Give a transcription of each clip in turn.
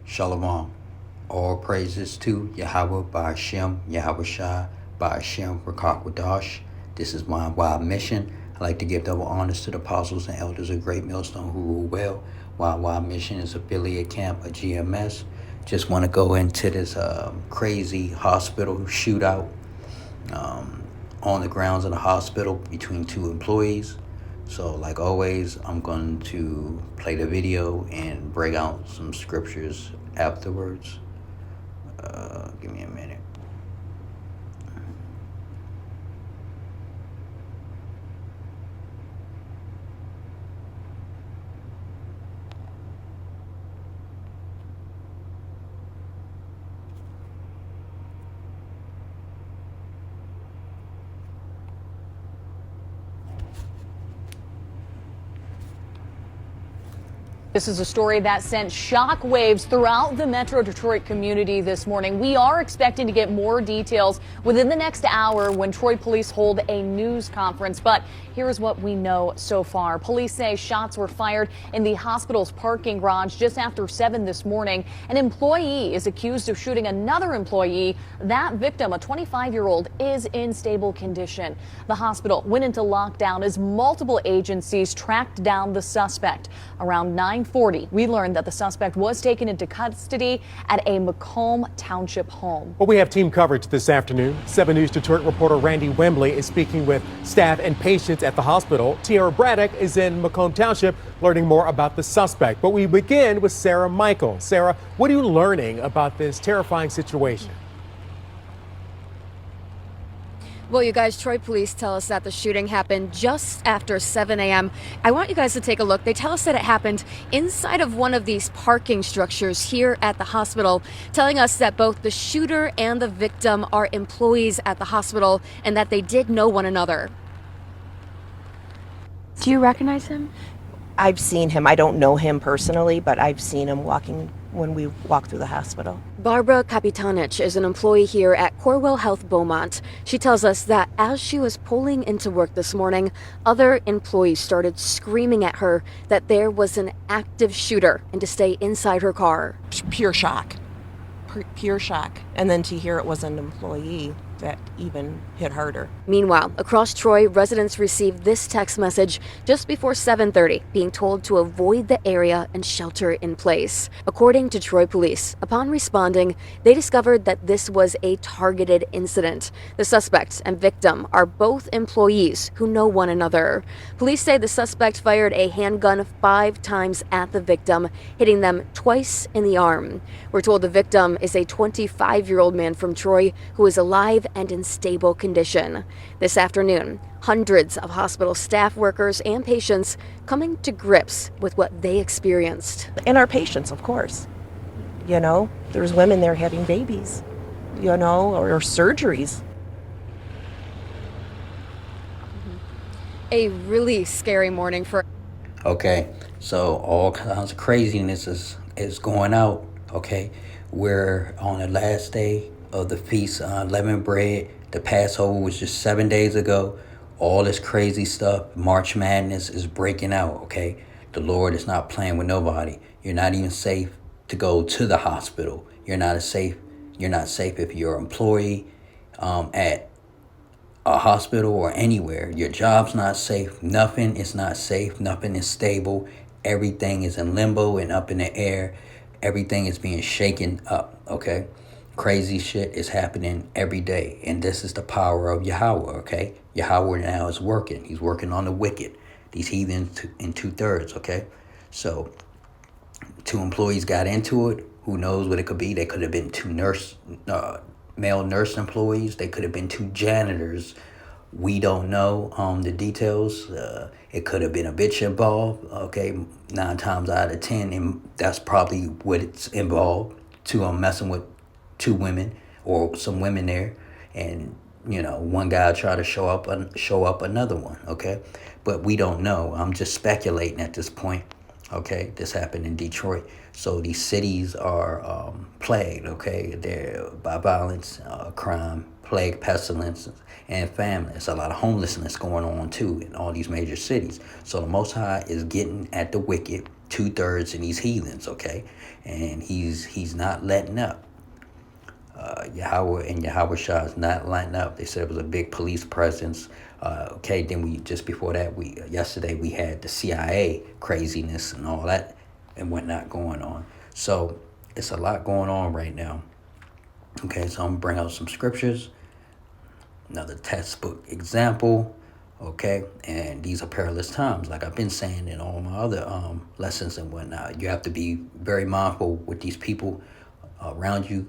Shalom. All praises to Yahweh Ba'ashem, Yahweh Shai, Ba'ashem Rakakwadash. This is my wild mission. I like to give double honors to the apostles and elders of Great Millstone who rule well. Wild Mission is affiliate camp of GMS. Just want to go into this crazy hospital shootout on the grounds of the hospital between two employees. So like always, I'm going to play the video and break out some scriptures afterwards. Give me a minute. This is a story that sent shockwaves throughout the Metro Detroit community this morning. We are expecting to get more details within the next hour when Troy police hold a news conference. But here is what we know so far. Police say shots were fired in the hospital's parking garage just after 7 this morning. An employee is accused of shooting another employee. That victim, a 25-year-old, is in stable condition. The hospital went into lockdown as multiple agencies tracked down the suspect. Around 9:40, we learned that the suspect was taken into custody at a Macomb Township home. Well, we have team coverage this afternoon. 7 News Detroit reporter Randy Wembley is speaking with staff and patients at the hospital. Tiara Braddock is in Macomb Township learning more about the suspect. But we begin with Sarah Michael. Sarah, what are you learning about this terrifying situation? Well, you guys, Troy police tell us that the shooting happened just after 7 a.m. I want you guys to take a look. They tell us that it happened inside of one of these parking structures here at the hospital, telling us that both the shooter and the victim are employees at the hospital and that they did know one another. Do you recognize him? I've seen him. I don't know him personally, but I've seen him walking when we walk through the hospital. Barbara Kapitanich is an employee here at Corewell Health Beaumont. She tells us that as she was pulling into work this morning, other employees started screaming at her that there was an active shooter and to stay inside her car. Pure shock. Pure shock. And then to hear it was an employee, that even hit harder. Meanwhile, across Troy, residents received this text message just before 7:30, being told to avoid the area and shelter in place. According to Troy police, upon responding, they discovered that this was a targeted incident. The suspect and victim are both employees who know one another. Police say the suspect fired a handgun 5 times at the victim, hitting them twice in the arm. We're told the victim is a 25-year-old man from Troy who is alive and in stable condition. This afternoon, hundreds of hospital staff, workers, and patients coming to grips with what they experienced. And our patients, of course. You know, there's women there having babies, you know, or surgeries. A really scary morning for... Okay, so all kinds of craziness is going out. Okay, we're on the last day of the Feast of Unleavened Bread. The Passover was just 7 days ago. All this crazy stuff, March Madness is breaking out, okay? The Lord is not playing with nobody. You're not even safe to go to the hospital. You're not safe if you're an employee at a hospital or anywhere. Your job's not safe. Nothing is not safe. Nothing is stable. Everything is in limbo and up in the air. Everything is being shaken up, okay? Crazy shit is happening every day. And this is the power of Yahweh, okay? Yahweh now is working. He's working on the wicked. These heathens in 2/3, okay? So 2 employees got into it. Who knows what it could be? They could have been 2 male nurse employees. They could have been 2 janitors. We don't know the details. It could have been a bitch involved, okay? 9 times out of 10, and that's probably what it's involved, to messing with 2 women or some women there, and you know, one guy tried to show up another one, okay? But we don't know. I'm just speculating at this point, okay? This happened in Detroit. So these cities are plagued, okay? They're by violence, crime, plague, pestilence, and famine. There's a lot of homelessness going on too in all these major cities. So the Most High is getting at the wicked. 2/3 in these heathens, okay? And he's not letting up. Yahweh and Yahweh Shah is not letting up. They said it was a big police presence. Okay, then just before that, yesterday we had the CIA craziness and all that and whatnot going on. So it's a lot going on right now. Okay, so I'm gonna bring out some scriptures, another textbook example. Okay, and these are perilous times, like I've been saying in all my other lessons and whatnot. You have to be very mindful with these people around you.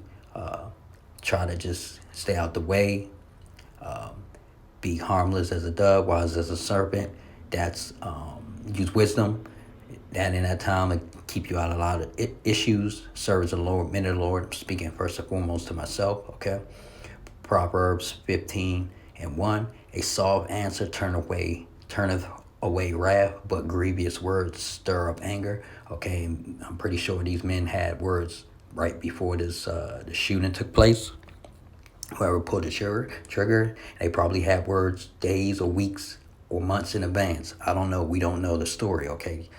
Try to just stay out the way. Be harmless as a dove, wise as a serpent. That's use wisdom. That in that time will keep you out of a lot of issues. Serve as the Lord, men of the Lord. I'm speaking first and foremost to myself. Okay. Proverbs 15:1. A soft answer turneth away wrath, but grievous words stir up anger. Okay, I'm pretty sure these men had words right before this the shooting took place. Whoever pulled the trigger, they probably had words days or weeks or months in advance. I don't know. We don't know the story, okay?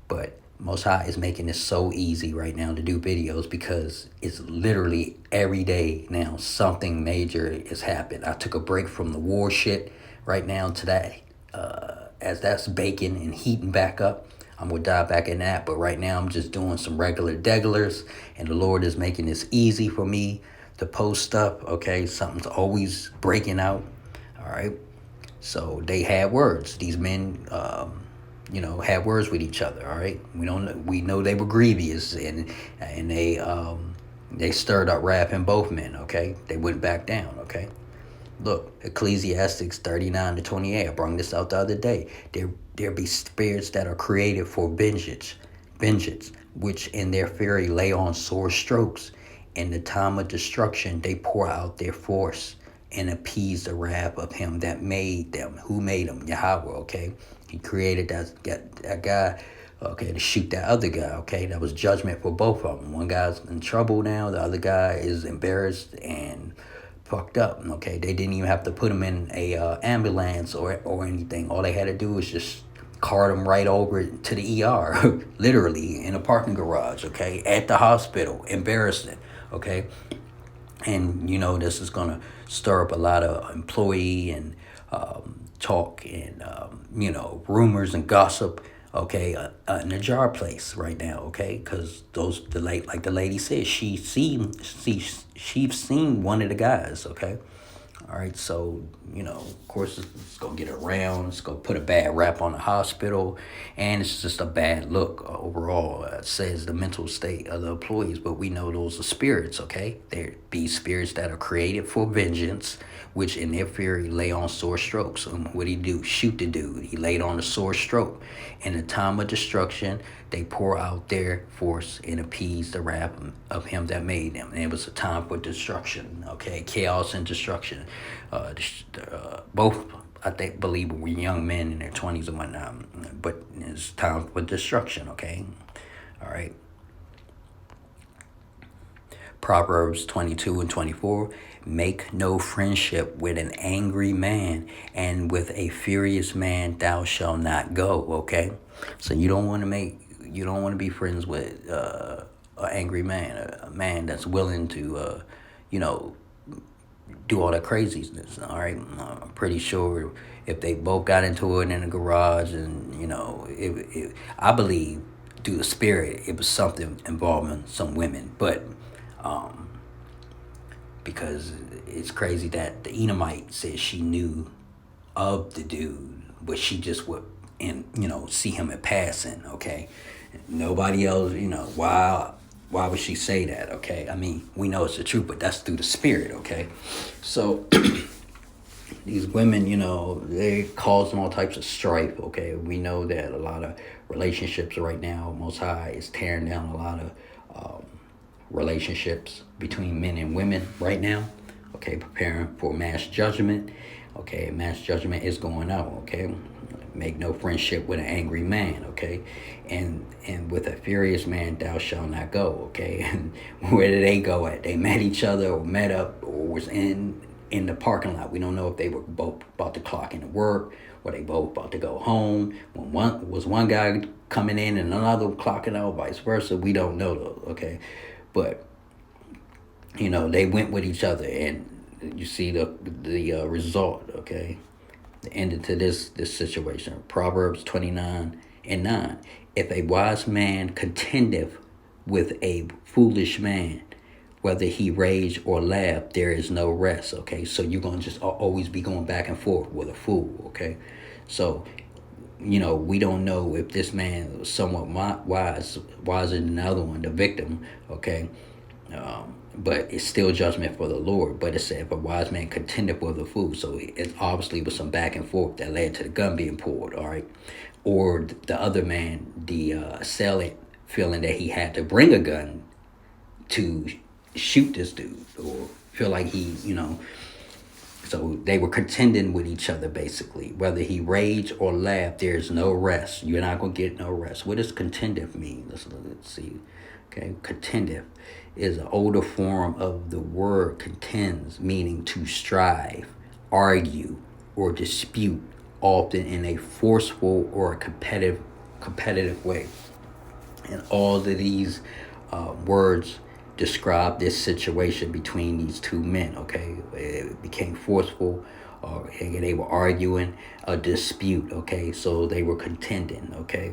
But Most High is making it so easy right now to do videos because it's literally every day now something major is happening. I took a break from the war shit right now today. As that's baking and heating back up, I'm going to dive back in that. But right now I'm just doing some regular degulars, and the Lord is making this easy for me to post stuff, okay? Something's always breaking out, all right? So they had words. These men, had words with each other, all right? We know they were grievous, and they stirred up wrath in both men, okay? They went back down, okay? Look, Ecclesiastes 39-28. I brought this out the other day. There be spirits that are created for vengeance, which in their fury lay on sore strokes. In the time of destruction, they pour out their force and appease the wrath of him that made them. Who made them? Yahweh, okay? He created that guy, okay, to shoot that other guy, okay? That was judgment for both of them. One guy's in trouble now. The other guy is embarrassed and fucked up, okay? They didn't even have to put him in a ambulance or anything. All they had to do was just cart him right over to the ER, literally in a parking garage, okay? At the hospital, embarrassing, okay? And, this is going to stir up a lot of employee and talk and, rumors and gossip, okay, in the jar place right now, okay? Because like the lady said, she's seen one of the guys, okay? All right, so, of course, it's going to get around. It's going to put a bad rap on the hospital. And it's just a bad look overall. It says the mental state of the employees. But we know those are spirits, okay? There be spirits that are created for vengeance, which in their fury lay on sore strokes. And what did he do? Shoot the dude. He laid on a sore stroke. In the time of destruction, they pour out their force and appease the wrath of him that made them. And it was a time for destruction, okay? Chaos and destruction. Both, I believe, were young men in their 20s and whatnot. But it's time for destruction, okay? All right. Proverbs 22-24. Make no friendship with an angry man, and with a furious man thou shalt not go, okay? So you don't want to be friends with an angry man, a man that's willing to, do all that craziness, all right? I'm pretty sure if they both got into it in the garage and, I believe through the spirit, it was something involving some women, but because it's crazy that the Edomite said she knew of the dude, but she just would, see him in passing, okay? Nobody else, why would she say that, okay? I mean, we know it's the truth, but that's through the spirit, okay? So these women, they causing all types of strife, okay? We know that a lot of relationships right now, Most High is tearing down a lot of relationships between men and women right now, okay? Preparing for mass judgment, okay? Mass judgment is going out, okay? Make no friendship with an angry man, okay? And with a furious man thou shalt not go, okay? And where did they go at? They met each other or met up or was in the parking lot. We don't know if they were both about to clock into work were they both about to go home? When one guy coming in and another clocking out, vice versa? We don't know though, okay? But, they went with each other, and you see the result, okay? The ending to this situation. Proverbs 29:9. If a wise man contendeth with a foolish man, whether he rage or laugh, there is no rest, okay? So you're going to just always be going back and forth with a fool, okay? So, we don't know if this man was somewhat wiser than the other one, the victim, okay? But it's still judgment for the Lord. But it said, if a wise man contendeth with a fool, so it obviously was some back and forth that led to the gun being pulled, all right? Or the other man, the assailant, feeling that he had to bring a gun to shoot this dude, or feel like he, so they were contending with each other, basically. Whether he raged or laughed, there's no rest. You're not going to get no rest. What does contendeth mean? Let's see. Okay, contendeth is an older form of the word contends, meaning to strive, argue, or dispute, often in a forceful or a competitive way. And all of these words describe this situation between these two men, okay? It became forceful, or they were arguing, a dispute, okay? So they were contending, okay?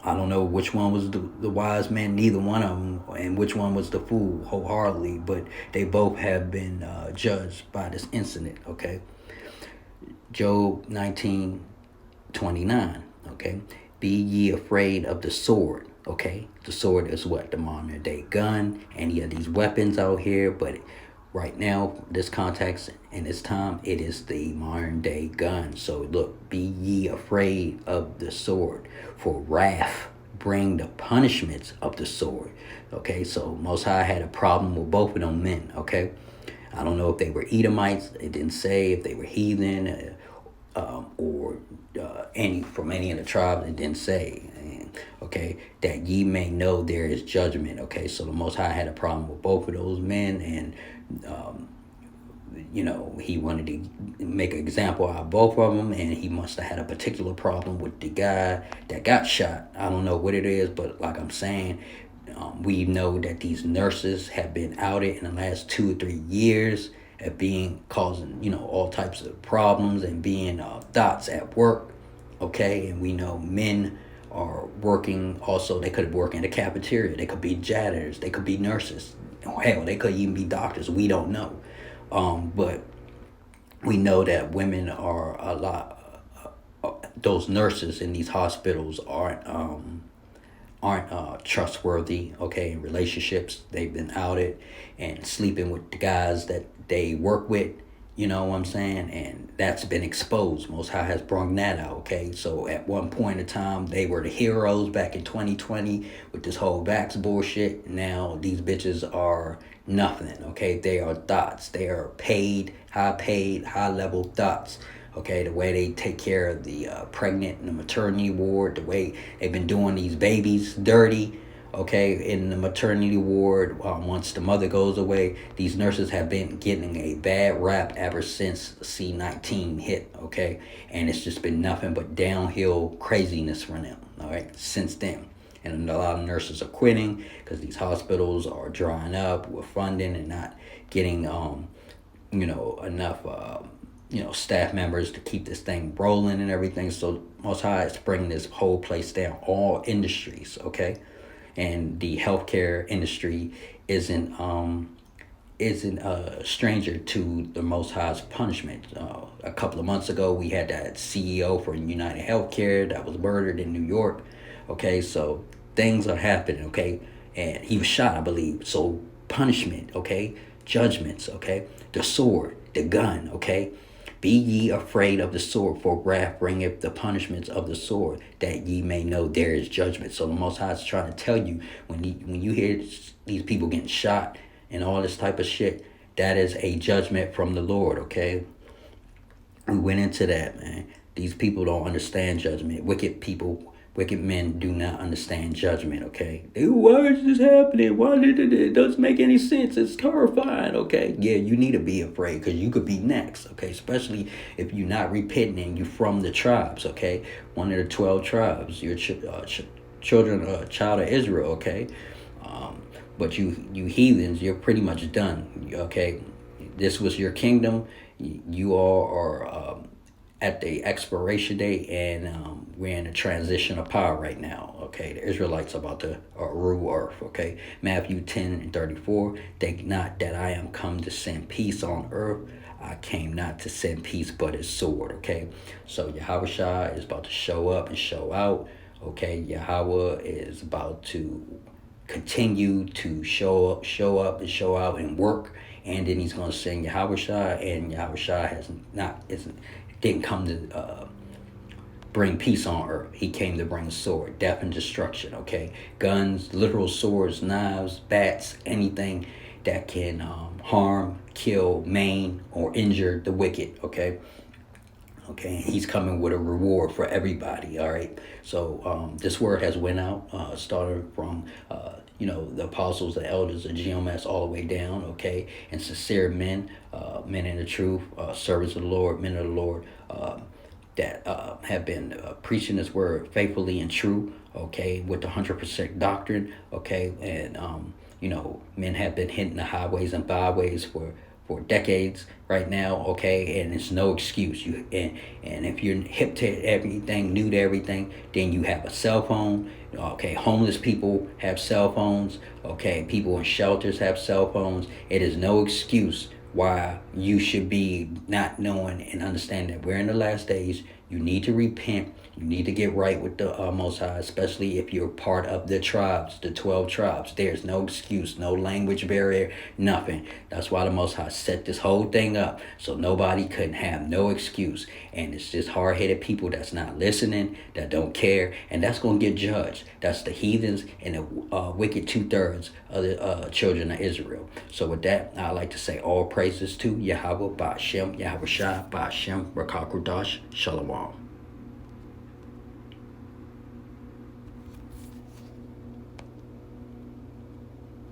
I don't know which one was the wise man, neither one of them, and which one was the fool wholeheartedly, but they both have been judged by this incident, okay? Job 19:29, okay? Be ye afraid of the sword, okay? The sword is what? The modern day gun. Any of these weapons out here, but right now, this context and this time, it is the modern day gun. So look, be ye afraid of the sword, for wrath bring the punishments of the sword. Okay, so Most High had a problem with both of them men, okay? I don't know if they were Edomites. It didn't say if they were heathen or from any of the tribes. It didn't say. Okay, that ye may know there is judgment. Okay, so the Most High had a problem with both of those men, and he wanted to make an example out of both of them, and he must have had a particular problem with the guy that got shot. I don't know what it is, but like I'm saying, we know that these nurses have been outed in the last 2 or 3 years at causing all types of problems and being thoughts at work. Okay, and we know men are working also. They could work in the cafeteria. They could be janitors. They could be nurses. Hell, they could even be doctors. We don't know. But we know that women are a lot. Those nurses in these hospitals aren't trustworthy. Okay, in relationships, they've been outed and sleeping with the guys that they work with. You know what I'm saying? And that's been exposed. Most High has brought that out, okay? So at one point in time, they were the heroes back in 2020 with this whole vax bullshit. Now these bitches are nothing, okay? They are thoughts. They are high-level thoughts, okay? The way they take care of the pregnant in the maternity ward, the way they've been doing these babies dirty, okay, in the maternity ward. Once the mother goes away, these nurses have been getting a bad rap ever since C-19 hit, okay? And it's just been nothing but downhill craziness for them, all right, since then. And a lot of nurses are quitting because these hospitals are drying up with funding and not getting, enough, staff members to keep this thing rolling and everything. So Most High is bringing this whole place down, all industries, okay? And the healthcare industry isn't a stranger to the Most High's punishment. A couple of months ago, we had that CEO for United Healthcare that was murdered in New York. Okay, so things are happening. Okay, and he was shot, I believe. So punishment. Okay, judgments. Okay, the sword, the gun. Okay. Be ye afraid of the sword, for wrath bringeth the punishments of the sword, that ye may know there is judgment. So the Most High is trying to tell you, when you hear these people getting shot and all this type of shit, that is a judgment from the Lord, okay? We went into that, man. These people don't understand judgment. Wicked people Wicked men do not understand judgment, okay? Why is this happening? Why did it doesn't make any sense? It's terrifying, okay? Yeah, you need to be afraid because you could be next, okay? Especially if you're not repenting and you're from the tribes, okay? One of the 12 tribes. You're child of Israel, okay? But you heathens, you're pretty much done, okay? This was your kingdom. You all are at the expiration date, and we're in a transition of power right now, okay? The Israelites are about to rule earth, okay? Matthew 10:34, think not that I am come to send peace on earth. I came not to send peace, but a sword, okay? So Yahushua is about to show up and show out, okay? Yahweh is about to continue to show up and show out and work, and then he's going to send Yahushua, and Yahushua didn't come to bring peace on earth. He came to bring a sword, death and destruction, okay? Guns, literal swords, knives, bats, anything that can harm, kill, maim, or injure the wicked, okay? Okay, he's coming with a reward for everybody, all right? So this word has went out, started from, the apostles, the elders, the GMS, all the way down, okay? And sincere men, men in the truth, servants of the Lord, men of the Lord, that have been preaching this word faithfully and true, okay, with the 100% doctrine, okay? And, men have been hitting the highways and byways for decades right now, okay, and it's no excuse. And if you're hip to everything, new to everything, then you have a cell phone, okay. Homeless people have cell phones, okay. People in shelters have cell phones. It is no excuse why you should be not knowing and understand that we're in the last days. You need to repent. You need to get right with the Most High, especially if you're part of the tribes, the 12 tribes. There's no excuse, no language barrier, nothing. That's why the Most High set this whole thing up, so nobody couldn't have no excuse. And it's just hard-headed people that's not listening, that don't care, and that's going to get judged. That's the heathens and the wicked 2/3 of the children of Israel. So with that, I'd like to say all praises to Yahweh, Ba'ashem, Yahweh Shai, Ba'ashem, Rakakudash, Shalom.